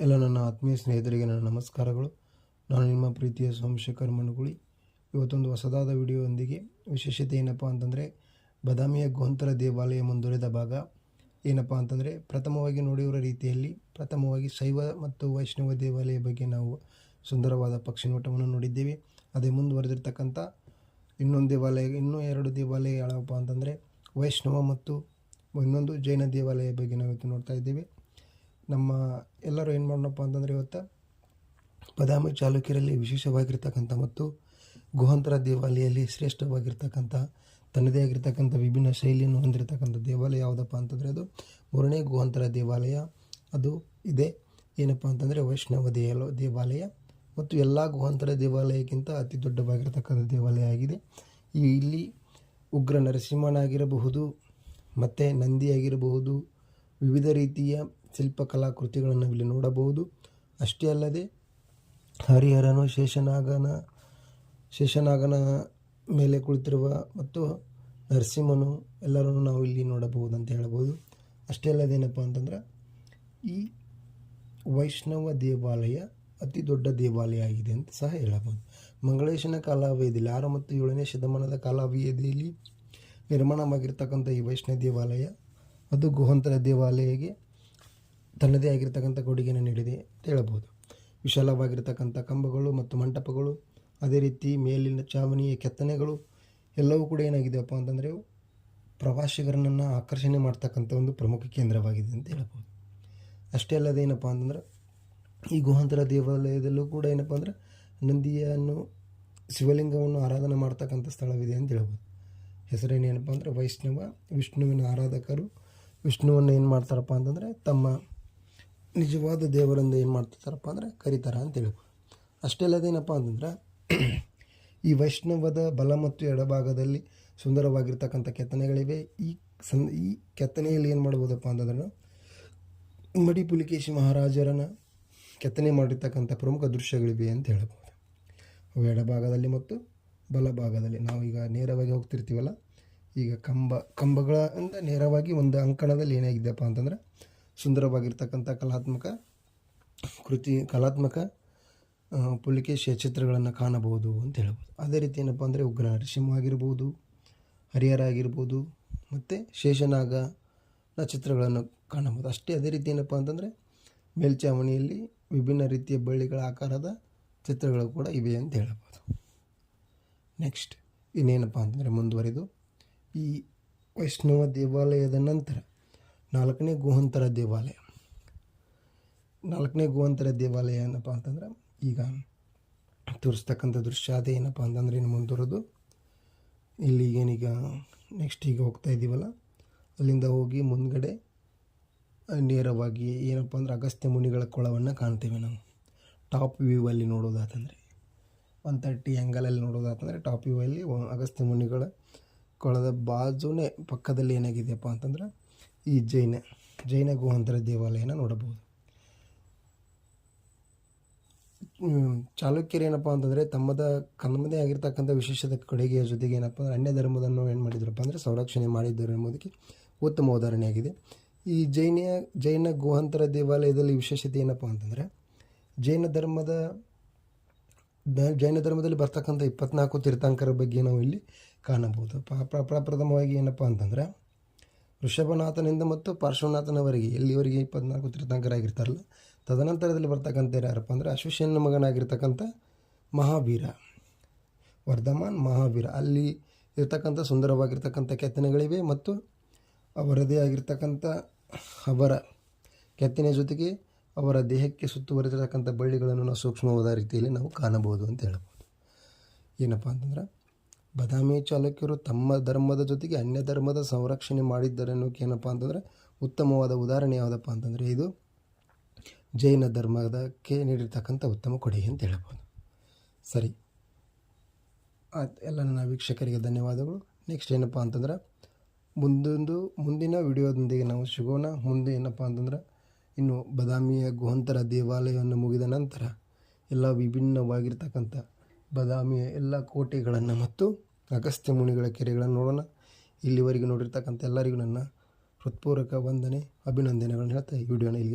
ಎಲ್ಲ ನನ್ನ ಆತ್ಮೀಯ ಸ್ನೇಹಿತರಿಗೆ ನನ್ನ ನಮಸ್ಕಾರಗಳು. ನಾನು ನಿಮ್ಮ ಪ್ರೀತಿಯ ಸೋಮಶೇಖರ್ ಮನುಗುಳಿ. ಇವತ್ತೊಂದು ಹೊಸದಾದ ವಿಡಿಯೋದೊಂದಿಗೆ ವಿಶೇಷತೆ ಏನಪ್ಪ ಅಂತಂದರೆ, ಬಾದಾಮಿಯ ಗುಹಂತರ ದೇವಾಲಯ ಮುಂದುವರೆದ ಭಾಗ. ಏನಪ್ಪ ಅಂತಂದರೆ, ಪ್ರಥಮವಾಗಿ ನೋಡಿರುವ ರೀತಿಯಲ್ಲಿ ಪ್ರಥಮವಾಗಿ ಶೈವ ಮತ್ತು ವೈಷ್ಣವ ದೇವಾಲಯ ಬಗ್ಗೆ ನಾವು ಸುಂದರವಾದ ಪಕ್ಷಿ ನೋಟವನ್ನು ನೋಡಿದ್ದೇವೆ. ಅದೇ ಮುಂದುವರೆದಿರ್ತಕ್ಕಂಥ ಇನ್ನೂ 2 ದೇವಾಲಯ ಯಾವಪ್ಪ ಅಂತಂದರೆ ವೈಷ್ಣವ ಮತ್ತು ಇನ್ನೊಂದು ಜೈನ ದೇವಾಲಯ ಬಗ್ಗೆ ನಾವು ಇವತ್ತು ನೋಡ್ತಾ ಇದ್ದೇವೆ. ನಮ್ಮ ಎಲ್ಲರೂ ಏನು ಮಾಡೋಣಪ್ಪ ಅಂತಂದರೆ, ಇವತ್ತು ಬಾದಾಮಿ ಚಾಲುಕ್ಯರಲ್ಲಿ ವಿಶೇಷವಾಗಿರ್ತಕ್ಕಂಥ ಮತ್ತು ಗುಹಾಂತರ ದೇವಾಲಯಲ್ಲಿ ಶ್ರೇಷ್ಠವಾಗಿರ್ತಕ್ಕಂಥ ತನ್ನದೇ ಆಗಿರ್ತಕ್ಕಂಥ ವಿಭಿನ್ನ ಶೈಲಿಯನ್ನು ಹೊಂದಿರತಕ್ಕಂಥ ದೇವಾಲಯ ಯಾವುದಪ್ಪ ಅಂತಂದರೆ ಅದು 3ನೇ ಗುಹಾಂತರ ದೇವಾಲಯ. ಅದು ಇದೆ ಏನಪ್ಪ ಅಂತಂದರೆ ವೈಷ್ಣವ ದೇವಾಲಯ ಮತ್ತು ಎಲ್ಲ ಗುಹಾಂತರ ದೇವಾಲಯಕ್ಕಿಂತ ಅತಿ ದೊಡ್ಡವಾಗಿರ್ತಕ್ಕಂಥ ದೇವಾಲಯ ಆಗಿದೆ. ಇಲ್ಲಿ ಉಗ್ರ ನರಸಿಂಹನಾಗಿರಬಹುದು ಮತ್ತು ನಂದಿಯಾಗಿರಬಹುದು, ವಿವಿಧ ರೀತಿಯ ಶಿಲ್ಪಕಲಾಕೃತಿಗಳನ್ನು ಇಲ್ಲಿ ನೋಡಬಹುದು. ಅಷ್ಟೇ ಅಲ್ಲದೆ ಹರಿಹರನು ಶೇಷನಾಗನ ಮೇಲೆ ಕುಳಿತಿರುವ ಮತ್ತು ನರಸಿಂಹನು ಎಲ್ಲರನ್ನು ನಾವು ಇಲ್ಲಿ ನೋಡಬಹುದು ಅಂತ ಹೇಳ್ಬೋದು. ಅಷ್ಟೇ ಅಲ್ಲದೇನಪ್ಪ ಅಂತಂದ್ರೆ ಈ ವೈಷ್ಣವ ದೇವಾಲಯ ಅತಿ ದೊಡ್ಡ ದೇವಾಲಯ ಆಗಿದೆ ಅಂತ ಸಹ ಹೇಳಬಹುದು. ಮಂಗಳೇಶನ ಕಾಲಾವಧಿಯಲ್ಲಿ 6 ಮತ್ತು 7ನೇ ಶತಮಾನದ ಕಾಲಾವಧಿಯಲ್ಲಿ ನಿರ್ಮಾಣವಾಗಿರ್ತಕ್ಕಂಥ ಈ ವೈಷ್ಣವ ದೇವಾಲಯ ಅದು ಗುಹಾಂತರ ದೇವಾಲಯಕ್ಕೆ ತನ್ನದೇ ಆಗಿರ್ತಕ್ಕಂಥ ಕೊಡುಗೆಯನ್ನು ನೀಡಿದೆ ಅಂತ ಹೇಳ್ಬೋದು. ವಿಶಾಲವಾಗಿರ್ತಕ್ಕಂಥ ಕಂಬಗಳು ಮತ್ತು ಮಂಟಪಗಳು, ಅದೇ ರೀತಿ ಮೇಲಿನ ಚಾವಣಿಯ ಕೆತ್ತನೆಗಳು ಎಲ್ಲವೂ ಕೂಡ ಏನಾಗಿದೆಯಪ್ಪ ಅಂತಂದರೆ ಪ್ರವಾಸಿಗರನ್ನು ಆಕರ್ಷಣೆ ಮಾಡ್ತಕ್ಕಂಥ ಒಂದು ಪ್ರಮುಖ ಕೇಂದ್ರವಾಗಿದೆ ಅಂತ ಹೇಳ್ಬೋದು. ಅಷ್ಟೇ ಅಲ್ಲದೆ ಏನಪ್ಪ ಅಂತಂದ್ರೆ ಈ ಗುಹಾಂತರ ದೇವಾಲಯದಲ್ಲೂ ಕೂಡ ಏನಪ್ಪ ಅಂದರೆ ನಂದಿಯನ್ನು ಶಿವಲಿಂಗವನ್ನು ಆರಾಧನೆ ಮಾಡ್ತಕ್ಕಂಥ ಸ್ಥಳವಿದೆ ಅಂತ ಹೇಳ್ಬೋದು. ಹೆಸರೇನೇನಪ್ಪ ಅಂದರೆ ವಿಷ್ಣುವಿನ ಆರಾಧಕರು ವಿಷ್ಣುವನ್ನು ಏನು ಮಾಡ್ತಾರಪ್ಪ ಅಂತಂದರೆ ತಮ್ಮ ನಿಜವಾದ ದೇವರಿಂದ ಏನು ಮಾಡ್ತಾರಪ್ಪ ಅಂದರೆ ಕರೀತಾರ ಅಂತ ಹೇಳ್ಬೋದು. ಅಷ್ಟೇ ಅಲ್ಲದೇನಪ್ಪ ಅಂತಂದ್ರೆ ಈ ವೈಷ್ಣವದ ಬಲ ಮತ್ತು ಎಡಭಾಗದಲ್ಲಿ ಸುಂದರವಾಗಿರ್ತಕ್ಕಂಥ ಕೆತ್ತನೆಗಳಿವೆ. ಈ ಕೆತ್ತನೆಯಲ್ಲಿ ಏನು ಮಾಡ್ಬೋದಪ್ಪ ಅಂತಂದ್ರೆ ಮಡಿ ಪುಲಿಕೇಶಿ ಮಹಾರಾಜರನ್ನ ಕೆತ್ತನೆ ಮಾಡಿರ್ತಕ್ಕಂಥ ಪ್ರಮುಖ ದೃಶ್ಯಗಳಿವೆ ಅಂತ ಹೇಳ್ಬೋದು. ಅವು ಎಡಭಾಗದಲ್ಲಿ ಮತ್ತು ಬಲಭಾಗದಲ್ಲಿ ನಾವು ಈಗ ನೇರವಾಗಿ ಹೋಗ್ತಿರ್ತೀವಲ್ಲ, ಈಗ ಕಂಬಗಳ ಅಂತ ನೇರವಾಗಿ ಒಂದು ಅಂಕಣದಲ್ಲಿ ಏನಾಗಿದೆಯಪ್ಪ ಅಂತಂದರೆ ಸುಂದರವಾಗಿರ್ತಕ್ಕಂಥ ಕಲಾತ್ಮಕ ಪುಲಿಕೇಶಿಯ ಚಿತ್ರಗಳನ್ನು ಕಾಣಬಹುದು ಅಂತ ಹೇಳ್ಬೋದು. ಅದೇ ರೀತಿ ಏನಪ್ಪ ಅಂದರೆ ಉಗ್ರ ನರಸಿಂಹ ಆಗಿರ್ಬೋದು, ಹರಿಹರ ಆಗಿರ್ಬೋದು ಮತ್ತು ಶೇಷನಾಗನ ಚಿತ್ರಗಳನ್ನು ಕಾಣಬಹುದು. ಅದೇ ರೀತಿ ಏನಪ್ಪ ಅಂತಂದರೆ ಮೇಲ್ಚಾವಣಿಯಲ್ಲಿ ವಿಭಿನ್ನ ರೀತಿಯ ಬಳ್ಳಿಗಳ ಆಕಾರದ ಚಿತ್ರಗಳು ಕೂಡ ಇವೆ ಅಂತ ಹೇಳ್ಬೋದು. ನೆಕ್ಸ್ಟ್ ಇನ್ನೇನಪ್ಪ ಅಂತಂದರೆ ಮುಂದುವರೆದು ಈ ವೈಷ್ಣವ ದೇವಾಲಯದ ನಂತರ 4ನೇ ಗುಹಾಂತರ ದೇವಾಲಯ. 4ನೇ ಗುಹಾಂತರ ದೇವಾಲಯ ಏನಪ್ಪ ಅಂತಂದ್ರೆ ಈಗ ತೋರಿಸ್ತಕ್ಕಂಥ ದೃಶ್ಯ ಅದೇ ಏನಪ್ಪ ಅಂತಂದರೆ ಇನ್ನು ಮುಂದುವರೆದು ಇಲ್ಲಿ ಏನೀಗ ನೆಕ್ಸ್ಟ್ ಈಗ ಹೋಗ್ತಾ ಇದ್ದೀವಲ್ಲ, ಅಲ್ಲಿಂದ ಹೋಗಿ ಮುಂದ್ಗಡೆ ನೇರವಾಗಿ ಏನಪ್ಪ ಅಂದರೆ ಅಗಸ್ತ್ಯ ಮುನಿಗಳ ಕೊಳವನ್ನು ಕಾಣ್ತೀವಿ ನಾವು. ಟಾಪ್ ವ್ಯೂ ಅಲ್ಲಿ ನೋಡೋದಾತಂದರೆ 130 ಆ್ಯಂಗಲಲ್ಲಿ ನೋಡೋದಾತಂದರೆ ಟಾಪ್ ವ್ಯೂ ಅಲ್ಲಿ ಅಗಸ್ತ್ಯ ಮುನಿಗಳ ಕೊಳದ ಬಾಜುನೇ ಪಕ್ಕದಲ್ಲಿ ಏನಾಗಿದೆಯಪ್ಪ ಅಂತಂದ್ರೆ ಈ ಜೈನ ಗುಹಾಂತರ ದೇವಾಲಯನ ನೋಡಬಹುದು. ಚಾಲುಕ್ಯರು ಏನಪ್ಪ ಅಂತಂದರೆ ತಮ್ಮದೇ ಆಗಿರ್ತಕ್ಕಂಥ ವಿಶೇಷತೆ ಕೊಡುಗೆಯ ಜೊತೆಗೆ ಏನಪ್ಪ ಅಂದರೆ ಅನ್ಯ ಧರ್ಮದನ್ನು ಏನು ಮಾಡಿದ್ರಪ್ಪ ಅಂದರೆ ಸಂರಕ್ಷಣೆ ಮಾಡಿದ್ದರು ಎಂಬುದಕ್ಕೆ ಉತ್ತಮ ಉದಾಹರಣೆಯಾಗಿದೆ. ಈ ಜೈನ ಗುಹಾಂತರ ದೇವಾಲಯದಲ್ಲಿ ವಿಶೇಷತೆ ಏನಪ್ಪ ಅಂತಂದರೆ ಜೈನ ಧರ್ಮದಲ್ಲಿ ಬರ್ತಕ್ಕಂಥ 24 ತೀರ್ಥಂಕರ ಬಗ್ಗೆ ನಾವು ಇಲ್ಲಿ ಕಾಣಬಹುದು. ಪ್ರಪ್ರಥಮವಾಗಿ ಏನಪ್ಪ ಅಂತಂದರೆ ಋಷಭನಾಥನಿಂದ ಮತ್ತು ಪಾರ್ಶ್ವನಾಥನವರೆಗೆ ಎಲ್ಲಿವರೆಗೆ 24 ತೀರ್ಥಂಕರಾಗಿರ್ತಾರಲ್ಲ, ತದನಂತರದಲ್ಲಿ ಬರ್ತಕ್ಕಂಥ ಯಾರಪ್ಪ ಅಂದರೆ ಅಶ್ವಸೇನ ಮಗನಾಗಿರ್ತಕ್ಕಂಥ ವರ್ಧಮಾನ್ ಮಹಾವೀರ. ಅಲ್ಲಿ ಇರ್ತಕ್ಕಂಥ ಸುಂದರವಾಗಿರ್ತಕ್ಕಂಥ ಕೆತ್ತನೆಗಳಿವೆ ಮತ್ತು ಅವರದೇ ಆಗಿರ್ತಕ್ಕಂಥ ಅವರ ಕೆತ್ತನೆ ಜೊತೆಗೆ ಅವರ ದೇಹಕ್ಕೆ ಸುತ್ತುವರಿದಿರತಕ್ಕಂಥ ಬಳ್ಳಿಗಳನ್ನು ನಾವು ಸೂಕ್ಷ್ಮವಾದ ರೀತಿಯಲ್ಲಿ ನಾವು ಕಾಣಬಹುದು ಅಂತ ಹೇಳ್ಬೋದು. ಏನಪ್ಪ ಅಂತಂದ್ರೆ ಬಾದಾಮಿ ಚಾಲುಕ್ಯರು ತಮ್ಮ ಧರ್ಮದ ಜೊತೆಗೆ ಅನ್ಯ ಧರ್ಮದ ಸಂರಕ್ಷಣೆ ಮಾಡಿದ್ದಾರೆ ಅನ್ನೋಕೆ ಏನಪ್ಪ ಅಂತಂದರೆ ಉತ್ತಮವಾದ ಉದಾಹರಣೆ ಯಾವುದಪ್ಪ ಅಂತಂದರೆ ಇದು ಜೈನ ಧರ್ಮದಕ್ಕೆ ನೀಡಿರ್ತಕ್ಕಂಥ ಉತ್ತಮ ಕೊಡುಗೆ ಅಂತ ಹೇಳ್ಬೋದು. ಸರಿ, ಎಲ್ಲ ನನ್ನ ವೀಕ್ಷಕರಿಗೆ ಧನ್ಯವಾದಗಳು. ನೆಕ್ಸ್ಟ್ ಏನಪ್ಪ ಅಂತಂದ್ರೆ ಮುಂದಿನ ವಿಡಿಯೋದೊಂದಿಗೆ ನಾವು ಸಿಗೋಣ. ಮುಂದೆ ಏನಪ್ಪ ಅಂತಂದ್ರೆ ಇನ್ನು ಬಾದಾಮಿಯ ಗುಹಾಂತರ ದೇವಾಲಯವನ್ನು ಮುಗಿದ ನಂತರ ಎಲ್ಲ ವಿಭಿನ್ನವಾಗಿರ್ತಕ್ಕಂಥ ಬಾದಾಮಿಯ ಎಲ್ಲ ಕೋಟೆಗಳನ್ನು ಮತ್ತು ಅಗಸ್ತ್ಯ ಮುನಿಗಳ ಕೆರೆಗಳನ್ನು ನೋಡೋಣ. ಇಲ್ಲಿವರೆಗೆ ನೋಡಿರ್ತಕ್ಕಂಥ ಎಲ್ಲರಿಗೂ ನನ್ನ ಹೃತ್ಪೂರ್ವಕ ವಂದನೆ, ಅಭಿನಂದನೆಗಳನ್ನು ಹೇಳ್ತಾ ಈ ವಿಡಿಯೋನ ಇಲ್ಲಿ